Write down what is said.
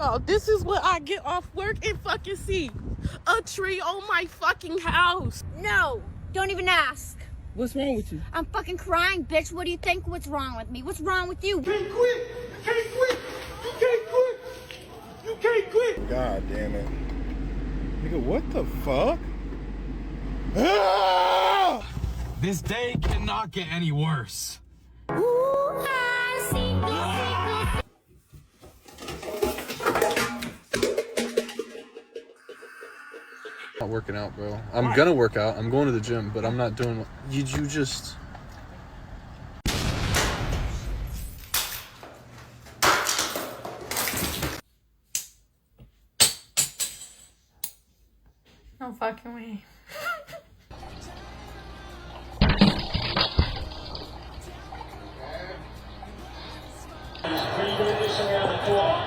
Oh, this is what I get off work and fucking see. A tree on my fucking house. No, don't even ask. What's wrong with you? I'm fucking crying, bitch. What do you think? What's wrong with me? What's wrong with you? You can't quit. You can't quit. You can't quit. You can't quit. God damn it. Nigga, what the fuck? Ah! This day cannot get any worse. Not working out, bro. I'm gonna work out. I'm going to the gym, but I'm not doing. You just. No fucking way. Reconditioning around the corner.